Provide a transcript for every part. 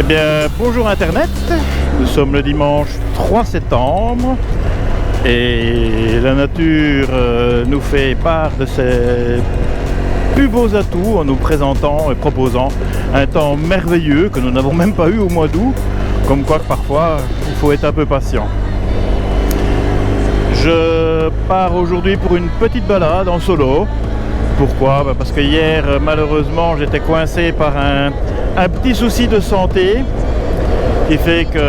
bien, bonjour Internet, nous sommes le dimanche 3 septembre et la nature nous fait part de ses plus beaux atouts en nous présentant et proposant un temps merveilleux que nous n'avons même pas eu au mois d'août, comme quoi parfois il faut être un peu patient. Je pars aujourd'hui pour une petite balade en solo. Pourquoi? Parce que hier malheureusement j'étais coincé par un petit souci de santé qui fait que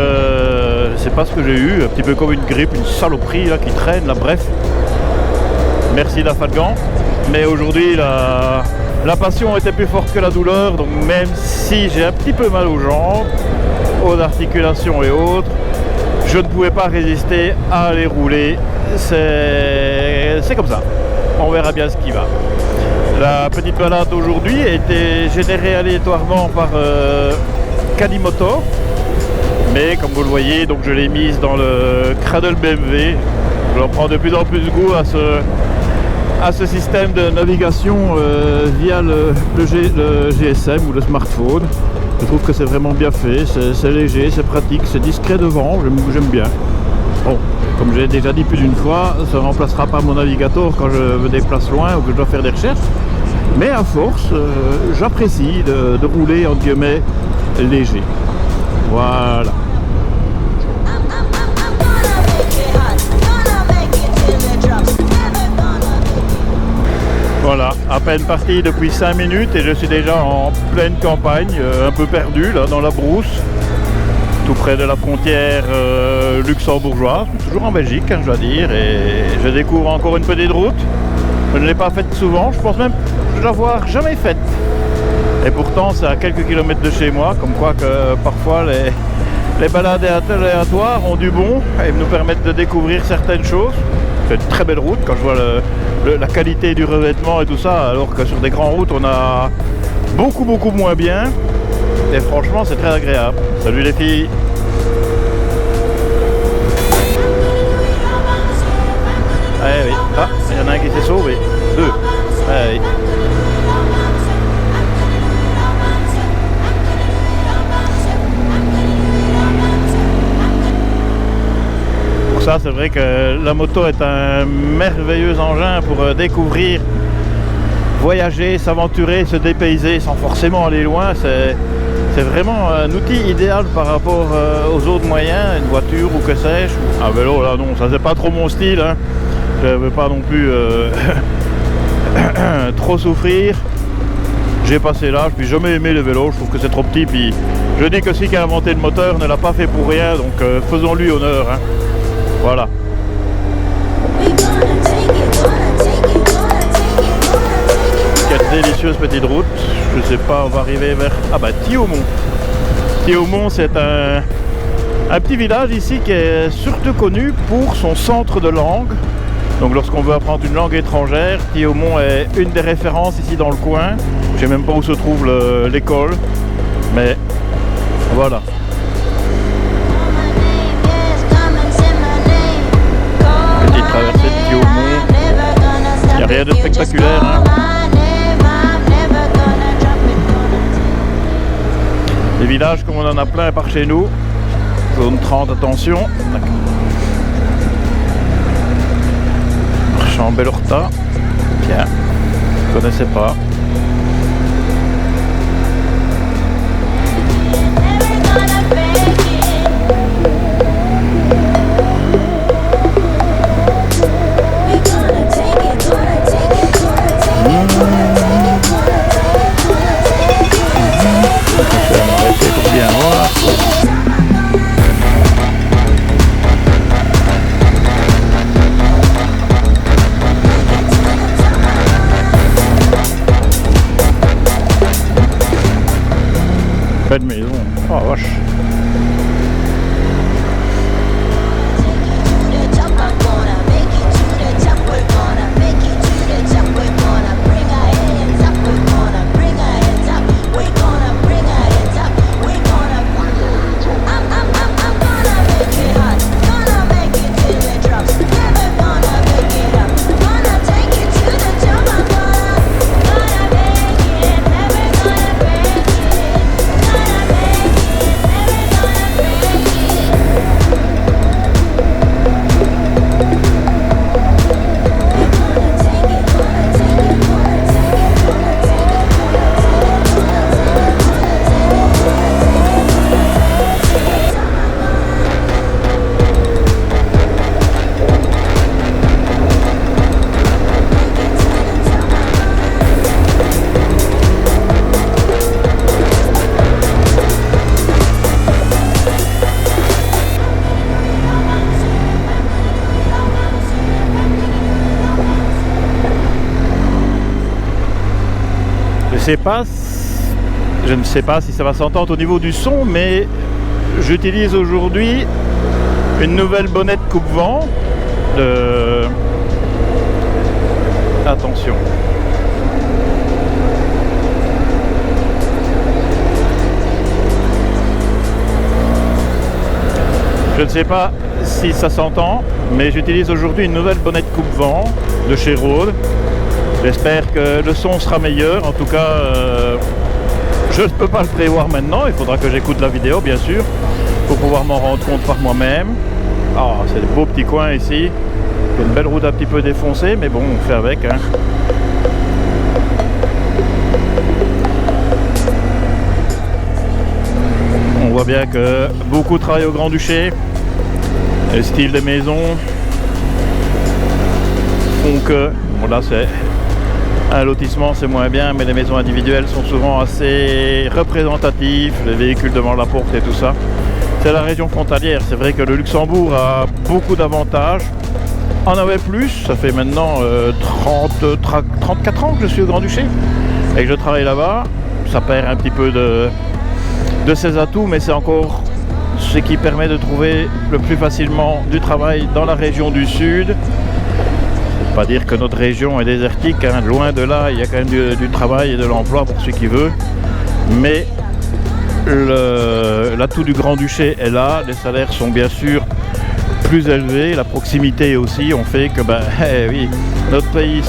je sais pas ce que j'ai eu, un petit peu comme une grippe, une saloperie là qui traîne là, bref. Merci d'Afalgan. Mais aujourd'hui la passion était plus forte que la douleur, donc même si j'ai un petit peu mal aux jambes, aux articulations et autres, je ne pouvais pas résister à aller rouler. C'est comme ça. On verra bien ce qui va. La petite balade d'aujourd'hui a été générée aléatoirement par Kalimoto, mais comme vous le voyez, donc je l'ai mise dans le Cradle BMW. Je prends de plus en plus goût à ce système de navigation via le GSM ou le smartphone. Je trouve que c'est vraiment bien fait, c'est léger, c'est pratique, c'est discret devant, j'aime bien. Bon, comme j'ai déjà dit plus d'une fois, ça ne remplacera pas mon navigateur quand je me déplace loin ou que je dois faire des recherches. Mais à force, j'apprécie de rouler entre guillemets léger. Voilà. Voilà, à peine parti depuis 5 minutes et je suis déjà en pleine campagne, un peu perdu là dans la brousse, tout près de la frontière luxembourgeoise, toujours en Belgique, hein, je dois dire, et je découvre encore une petite route. Je ne l'ai pas faite souvent, je pense même de l'avoir jamais faite. Et pourtant c'est à quelques kilomètres de chez moi, comme quoi que parfois les balades aléatoires ont du bon et nous permettent de découvrir certaines choses. C'est une très belle route quand je vois la qualité du revêtement et tout ça, alors que sur des grandes routes on a beaucoup moins bien. Et franchement c'est très agréable. Salut les filles. Eh oui, ah, il y en a un qui s'est sauvé. 2. Eh oui. Pour ça, c'est vrai que la moto est un merveilleux engin pour découvrir, voyager, s'aventurer, se dépayser sans forcément aller loin. C'est vraiment un outil idéal par rapport aux autres moyens, une voiture ou que sais-je. Un vélo, là non, ça c'est pas trop mon style, hein. Je ne veux pas non plus trop souffrir. J'ai passé l'âge, puis jamais aimé le vélo, je trouve que c'est trop petit. Puis je dis que celui qui a inventé le moteur ne l'a pas fait pour rien, donc faisons-lui honneur, hein. Voilà. Quelle délicieuse petite route. Je sais pas, on va arriver vers... Ah bah Thiaumont. Thiaumont, c'est un petit village ici qui est surtout connu pour son centre de langue. Donc lorsqu'on veut apprendre une langue étrangère, Thiaumont est une des références ici dans le coin. Je sais même pas où se trouve l'école, mais voilà. Petite traversée de Thiaumont. Il n'y a rien de spectaculaire, hein. Les villages comme on en a plein par chez nous. Zone 30, attention. En Bellorta, bien, je ne connaissais pas. Je vais m'arrêter pour bien voir. Belle maison, oh vache. je ne sais pas si ça va s'entendre au niveau du son, mais j'utilise aujourd'hui une nouvelle bonnette coupe-vent de... Attention. Je ne sais pas si ça s'entend, mais j'utilise aujourd'hui une nouvelle bonnette coupe-vent de chez Rode. J'espère que le son sera meilleur. En tout cas, je ne peux pas le prévoir maintenant. Il faudra que j'écoute la vidéo, bien sûr, pour pouvoir m'en rendre compte par moi-même. Ah, c'est des beaux petits coins ici. Une belle route un petit peu défoncée, mais bon, on fait avec, hein. On voit bien que beaucoup travaillent au Grand-Duché. Le style des maisons font que, bon là c'est un lotissement, c'est moins bien, mais les maisons individuelles sont souvent assez représentatives, les véhicules devant la porte et tout ça. C'est la région frontalière, c'est vrai que le Luxembourg a beaucoup d'avantages. En avait plus, ça fait maintenant 34 ans que je suis au Grand-Duché et que je travaille là-bas. Ça perd un petit peu de ses atouts, mais c'est encore ce qui permet de trouver le plus facilement du travail dans la région du Sud. C'est pas dire que notre région est désertique, hein. Loin de là, il y a quand même du travail et de l'emploi pour ceux qui veulent. Mais l'atout du Grand-Duché est là, les salaires sont bien sûr plus élevés, la proximité aussi, on fait que oui, notre pays,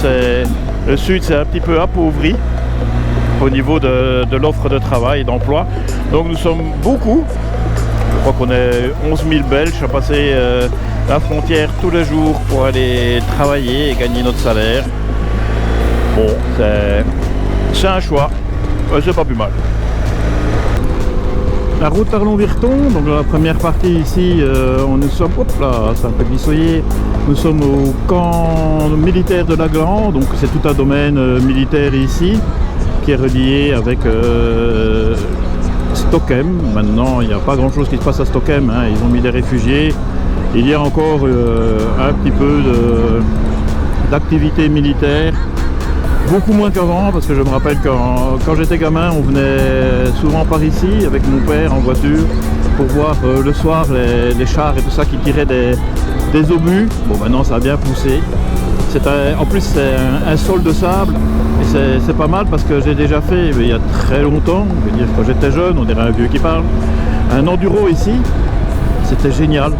le Sud, c'est un petit peu appauvri au niveau de l'offre de travail et d'emploi. Donc nous sommes beaucoup. Je crois qu'on est 11 000 Belges à passer la frontière tous les jours pour aller travailler et gagner notre salaire. Bon, c'est un choix, c'est pas plus mal. La route Arlon-Virton, donc dans la première partie ici, nous sommes, hop là, c'est un peu glissoyé, nous sommes au camp militaire de Laglan, donc c'est tout un domaine militaire ici, qui est relié avec Stockem. Maintenant, il n'y a pas grand chose qui se passe à Stockem, hein. Ils ont mis des réfugiés. Il y a encore un petit peu d'activité militaire, beaucoup moins qu'avant, parce que je me rappelle quand j'étais gamin, on venait souvent par ici avec mon père en voiture pour voir le soir les chars et tout ça qui tiraient des obus. Bon, maintenant ça a bien poussé. En plus c'est un sol de sable et c'est pas mal parce que j'ai déjà fait il y a très longtemps, je veux dire quand j'étais jeune, on dirait un vieux qui parle, un enduro ici. C'était génial,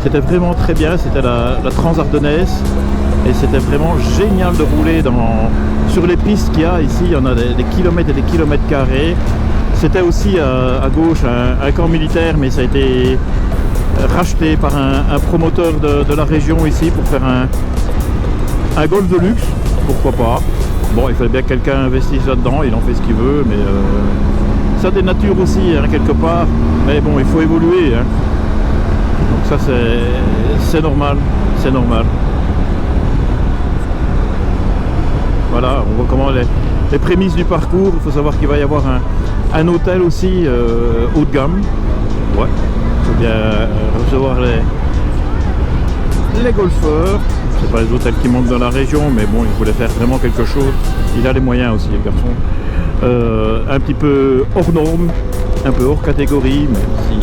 c'était vraiment très bien, c'était la Transardennaise et c'était vraiment génial de rouler sur les pistes qu'il y a ici. Il y en a des kilomètres et des kilomètres carrés. C'était aussi à gauche un camp militaire, mais ça a été racheté par un promoteur de la région ici pour faire un golf de luxe, pourquoi pas. Bon, il fallait bien que quelqu'un investisse là-dedans, il en fait ce qu'il veut, mais ça dénature aussi, hein, quelque part. Mais bon, il faut évoluer, hein. Donc ça, c'est normal, c'est normal. Voilà, on voit comment les prémices du parcours. Il faut savoir qu'il va y avoir un hôtel aussi haut de gamme. Ouais, il faut bien recevoir les golfeurs. C'est pas les hôtels qui manquent dans la région, mais bon, il voulait faire vraiment quelque chose. Il a les moyens aussi, le garçon. Un petit peu hors norme, un peu hors catégorie, même si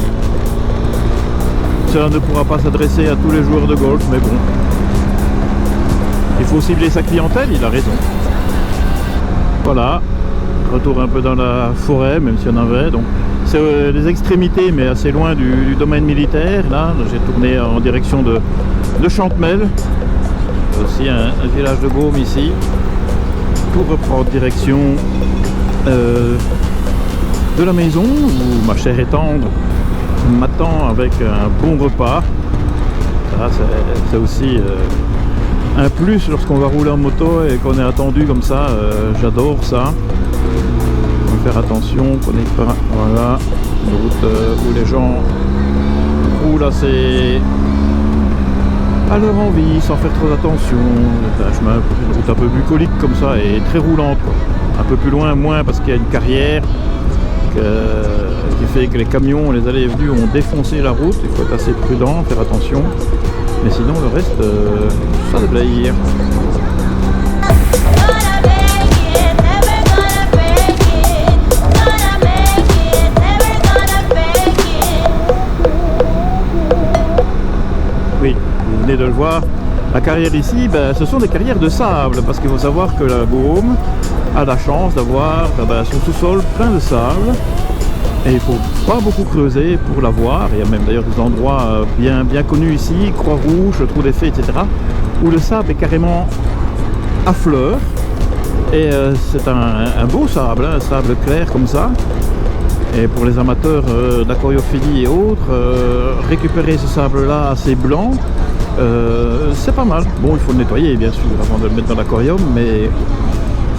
cela ne pourra pas s'adresser à tous les joueurs de golf, mais bon. Il faut cibler sa clientèle, il a raison. Voilà, retour un peu dans la forêt, même s'il y en avait. Donc c'est les extrémités, mais assez loin du domaine militaire. Là, j'ai tourné en direction de Chantemel. Aussi un village de Gaume ici. Pour reprendre direction de la maison où ma chère et tendre m'attend avec un bon repas. Ça, c'est aussi un plus lorsqu'on va rouler en moto et qu'on est attendu comme ça. J'adore ça. Il faut faire attention qu'on n'est pas, voilà, une route où les gens roulent assez à leur envie, sans faire trop attention. Un chemin, une route un peu bucolique comme ça et très roulante, quoi. Un peu plus loin, moins, parce qu'il y a une carrière qui fait que les camions, les allées et venues ont défoncé la route. Il faut être assez prudent, faire attention. Mais sinon, le reste, ça devrait y. voir la carrière ici, ben, ce sont des carrières de sable, parce qu'il faut savoir que la Beaume a la chance d'avoir son sous-sol plein de sable. Et il ne faut pas beaucoup creuser pour la voir. Il y a même d'ailleurs des endroits bien connus ici, Croix-Rouge, le Trou des Fées, etc., où le sable est carrément à fleurs. Et c'est un beau sable, hein, un sable clair comme ça. Et pour les amateurs d'aquariophilie et autres, récupérer ce sable-là assez blanc, c'est pas mal. Bon, il faut le nettoyer bien sûr avant de le mettre dans l'aquarium, mais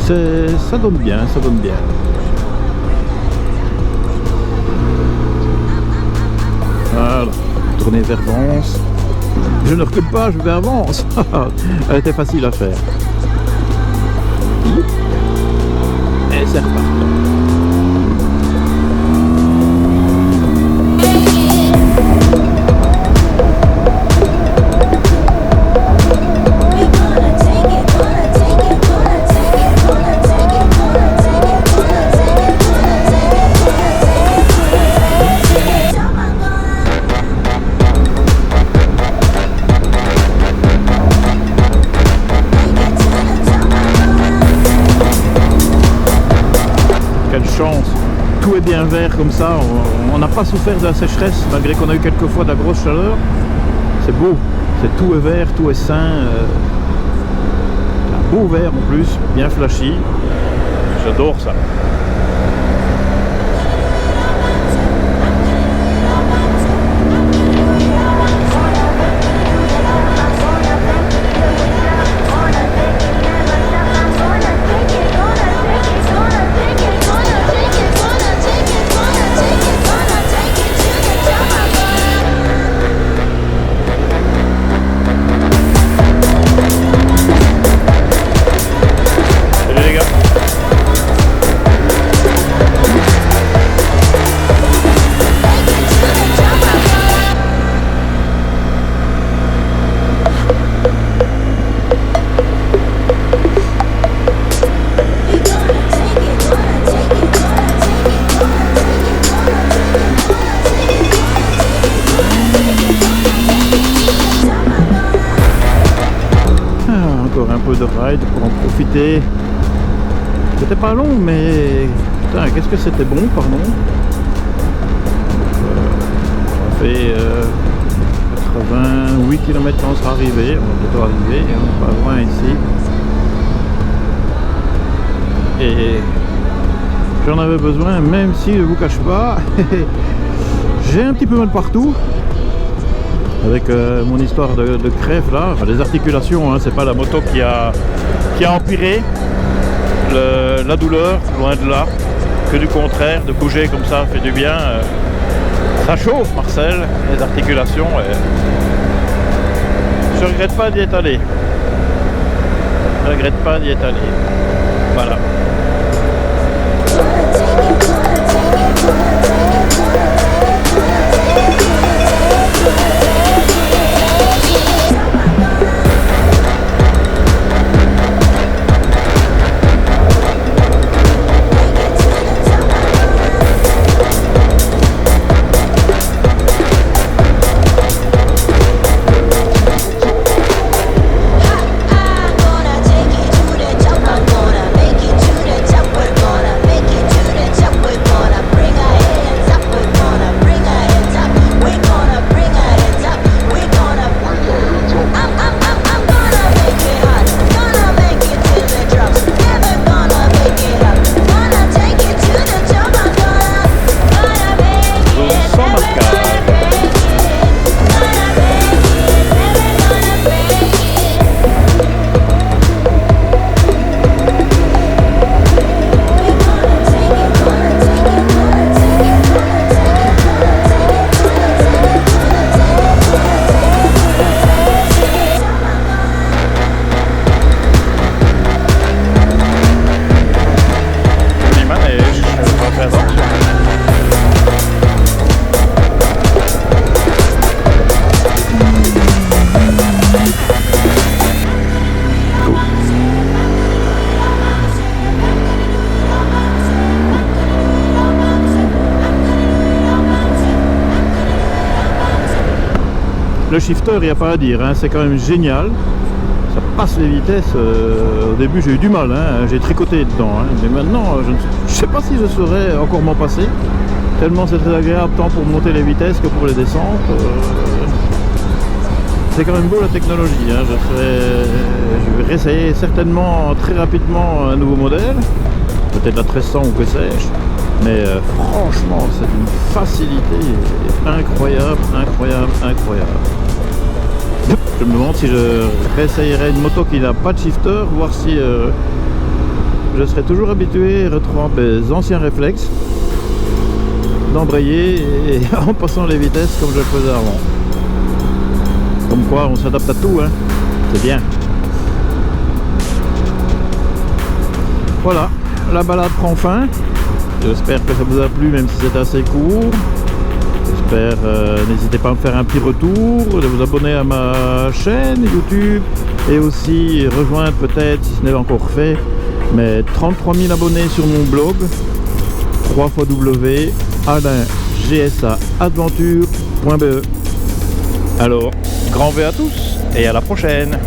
ça donne bien, ça donne bien. Voilà, tourner vers Vence. Je ne recule pas, je vais à Vence. Elle était facile à faire. Et c'est reparti. Tout est bien vert comme ça, on n'a pas souffert de la sécheresse malgré qu'on a eu quelques fois de la grosse chaleur. C'est beau, tout est vert, tout est sain, un beau vert en plus, bien flashy, j'adore ça. Un peu de ride pour en profiter. C'était pas long, mais putain, qu'est-ce que c'était bon, pardon. On fait 88 km quand on sera arrivé. On est bientôt arrivé, on n'est pas loin ici. Et j'en avais besoin, même si je vous cache pas, j'ai un petit peu mal partout. Avec mon histoire de crève là, enfin, les articulations, hein, c'est pas la moto qui a empiré la douleur, loin de là, que du contraire, de bouger comme ça fait du bien. Ça chauffe Marcel, les articulations. Je regrette pas d'y être allé. Je regrette pas d'y être allé. Voilà. Le shifter, il n'y a pas à dire, hein, c'est quand même génial. Ça passe les vitesses. Au début, j'ai eu du mal, hein, j'ai tricoté dedans. Hein, mais maintenant, je ne sais pas si je saurais encore m'en passer. Tellement c'est très agréable, tant pour monter les vitesses que pour les descentes. C'est quand même beau la technologie. Hein, je vais réessayer certainement très rapidement un nouveau modèle. Peut-être la 1300 ou que sais-je. Mais franchement, c'est une facilité incroyable, incroyable, incroyable. Je me demande si je réessayerais une moto qui n'a pas de shifter, voir si je serais toujours habitué à retrouver mes anciens réflexes d'embrayer et en passant les vitesses comme je le faisais avant. Comme quoi, on s'adapte à tout, hein. C'est bien. Voilà, la balade prend fin. J'espère que ça vous a plu, même si c'est assez court. J'espère, n'hésitez pas à me faire un petit retour, de vous abonner à ma chaîne YouTube et aussi rejoindre peut-être, si ce n'est pas encore fait, mes 33 000 abonnés sur mon blog www.alaingsaadventure.be. Alors, grand V à tous et à la prochaine.